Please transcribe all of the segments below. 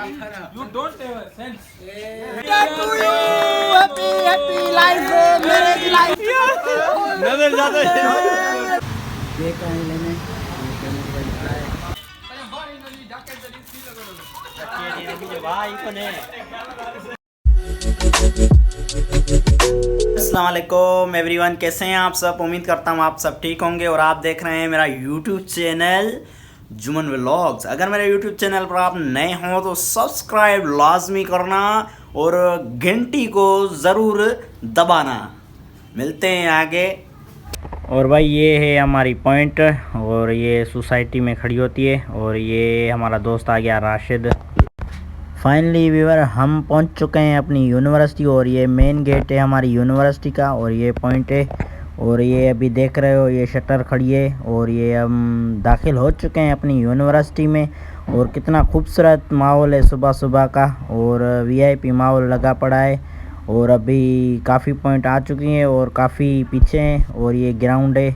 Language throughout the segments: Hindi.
You don't have a sense. To you, happy life, marriage life. नजर जाता है। ये कहीं लेने अस्सलाम वालेकुम एवरीवन, कैसे हैं आप सब। उम्मीद करता हूँ आप सब ठीक होंगे और आप देख रहे हैं मेरा यूट्यूब चैनल जुमन व्लॉग्स। अगर मेरे यूट्यूब चैनल पर आप नए हों तो सब्सक्राइब लाजमी करना और घंटी को ज़रूर दबाना। मिलते हैं आगे। और भाई ये है हमारी पॉइंट और ये सोसाइटी में खड़ी होती है और ये हमारा दोस्त आ गया राशिद। फाइनली व्यूअर हम पहुंच चुके हैं अपनी यूनिवर्सिटी और ये मेन गेट है हमारी यूनिवर्सिटी का और ये पॉइंट है और ये अभी देख रहे हो ये शटर खड़ी है और ये हम दाखिल हो चुके हैं अपनी यूनिवर्सिटी में। और कितना खूबसूरत माहौल है सुबह सुबह का और वीआईपी माहौल लगा पड़ा है। और अभी काफ़ी पॉइंट आ चुकी हैं और काफ़ी पीछे हैं और ये ग्राउंड है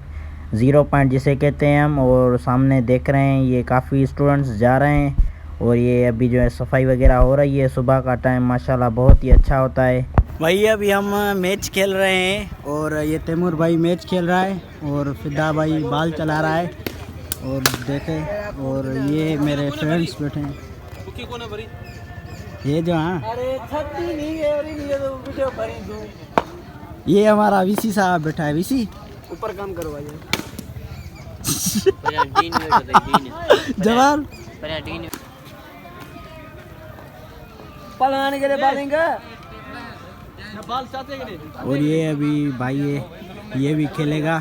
0 पॉइंट जिसे कहते हैं हम। और सामने देख रहे हैं ये काफ़ी स्टूडेंट्स जा रहे हैं और ये अभी जो है सफाई वगैरह हो रही है। सुबह का टाइम माशाल्लाह बहुत ही अच्छा होता है। भाई अभी हम मैच खेल रहे हैं और ये तैमूर भाई मैच खेल रहा है और फिदा भाई बाल चला रहा है और देखे। और ये मेरे फ्रेंड्स बैठे हैं ये जो हाँ ये हमारा वीसी साहब बैठा है। वीसी ऊपर काम करो भाई जवान पलाने के लिए बालेंगे और ये अभी भाई है ये भी खेलेगा।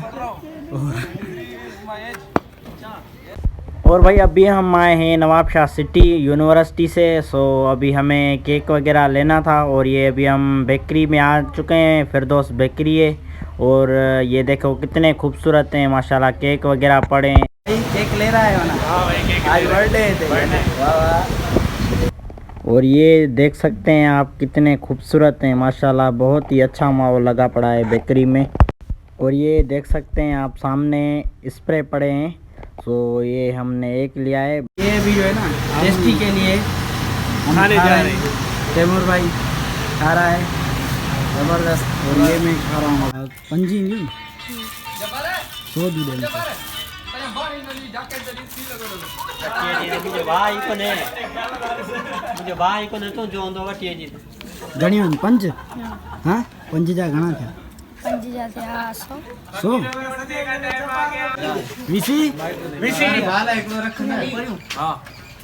और भाई अभी हम आए हैं नवाबशाह सिटी यूनिवर्सिटी से। सो अभी हमें केक वगैरह लेना था और ये अभी हम बेकरी में आ चुके हैं। फिरदौस बेकरी है और ये देखो कितने खूबसूरत हैं माशाल्लाह केक वगैरह पड़े हैं। केक ले रहा है आज बर्थडे और ये देख सकते हैं आप कितने खूबसूरत हैं माशाल्लाह। बहुत ही अच्छा माहौल लगा पड़ा है बेकरी में। और ये देख सकते हैं आप सामने स्प्रे पड़े हैं। तो ये हमने एक लिया है। ये भी जो है ना टेस्टी के लिए खाने जा रहे हैं। तैमूर भाई खा रहा है ज़बरदस्त और ये मैं खा रहा हूँ पंजी नहीं सो दी मुझे भाई को ने तो जो दो वटिए जी घणी पंज हां पंज जा घणा था पंज जाते 100 विसी विसी वाला एकलो रखना हां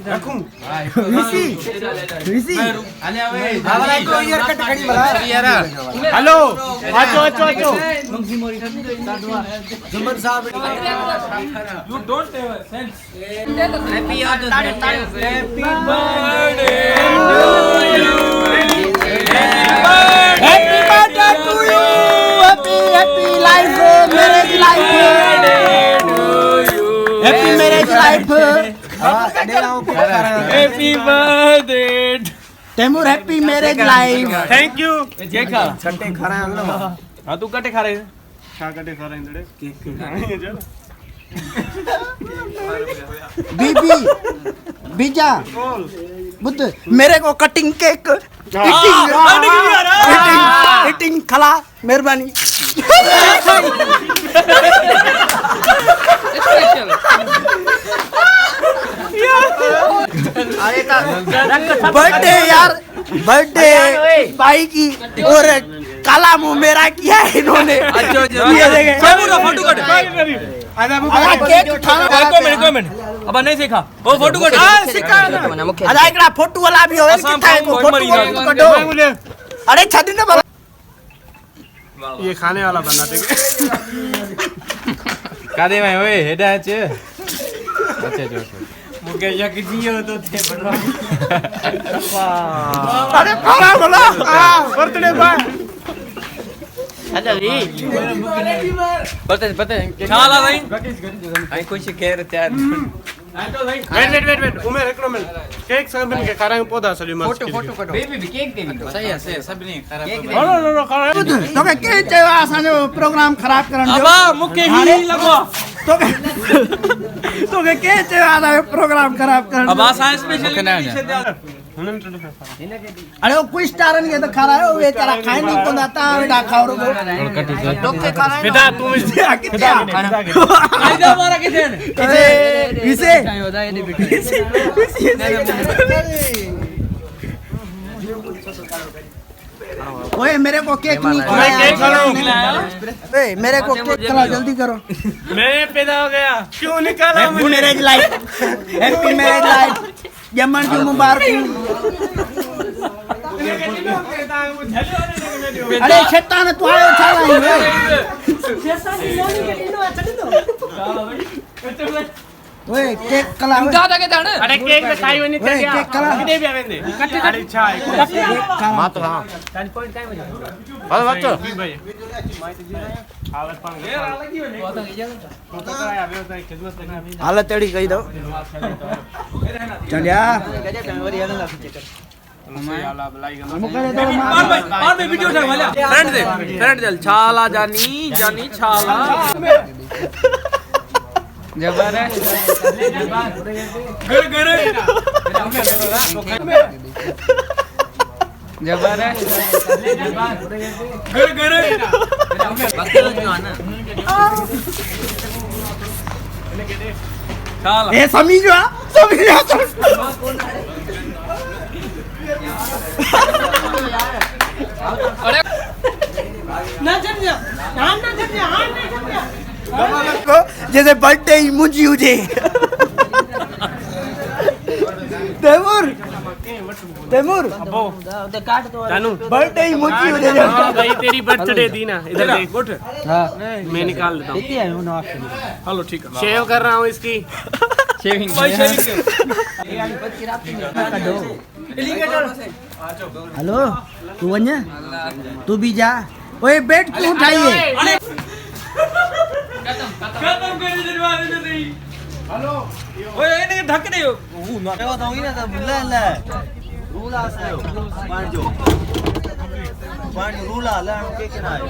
रखूं विसी विसी आले आवे वाला एकलो ईयर कट खड़ी बला यार हेलो आचो आचो आचो मंगसी मोरी जमन साहब You don't have a sense. Happy birthday Happy birthday happy birthday to you happy life marriage life happy marriage life Happy birthday. Taimur happy marriage life. Thank you. ये खा। कट्टे खा रहे हैं हम लोग। हाँ तू कटे खा रहे हैं। क्या कटे खा रहे हैं तेरे? केक। बीबी बीजा बुद्ध मेरे को कटिंग केक इटिंग खला मेहरबानी। बर्थडे यार बर्थडे भाई की और काला मुंह मेरा किया है इन्होंने। Photo cut. केक उठाना कमेंट अब नहीं सीखा वो फोटो कट सिखा अरे एकड़ा फोटो वाला भी होवे कितना है फोटो कटो। अरे छाती ने बोला ये खाने वाला बना दे का दे भाई ओए हेडा है चे अच्छा जो मुके या किसी हो तो थे बड़ा अरे खाना बोला बर्थडे भाई अच्छा जी पता चला भाई आई कोई से कह रहे यार वेट उमेर एकड़ो मिल केक सब मिल के खा रहे हैं पौधा सली मस्त फोटो कटो बेबी भी केक दे दो सही है सब नहीं खराब नो खा रहे तो के चाहिए आसाने प्रोग्राम खराब करन अब मुके ही लगो तो के कैसे आधा प्रोग्राम खराब कर अब आसान स्पेशल अरे वो कोई स्टार नहीं है तो खा रहा है वो बेचारा खाए नहीं को दाता बेटा खाओ रो तो के खा रहा है बेटा तू इसे कितना फायदा हमारा किसे इसे ओए मेरे को केक नहीं खिलाया मेरे को केक खिलाओ जल्दी करो मैं पैदा हो गया क्यों निकाला happy marriage life happy marriage life जमन की मुबारक अरे शैतान तू आयो उठा लाई ओए केक कला दादा के दाने अरे केक में खाई वनी ते क्या केक कला किने भी आवेंदे अरे छाय मात हां 3 पॉइंट काय मजा हां बच्चो भाई हालत पण हालत तेड़ी कही दो चलिया फ्रेंड चल छाला जानी जानी छाला जबरदस्त गर ए समझा जैसे बर्थडे ही मुझी उजे तैमूर जानू बर्थडे ही मुझी उजे हाँ भाई तेरी बर्थडे थी ना इधर देख उठ मैं निकाल देता हूँ हेलो ठीक है शेव कर रहा हूँ इसकी शेविंग हेलो तू वन्या तू भी जा ओए बेट क्यों उठाइए खत्म कर दे हेलो ओए इन्हें ढक दे ना बताऊंगी ना तब ले रूला से पानी रूला ले के किनारे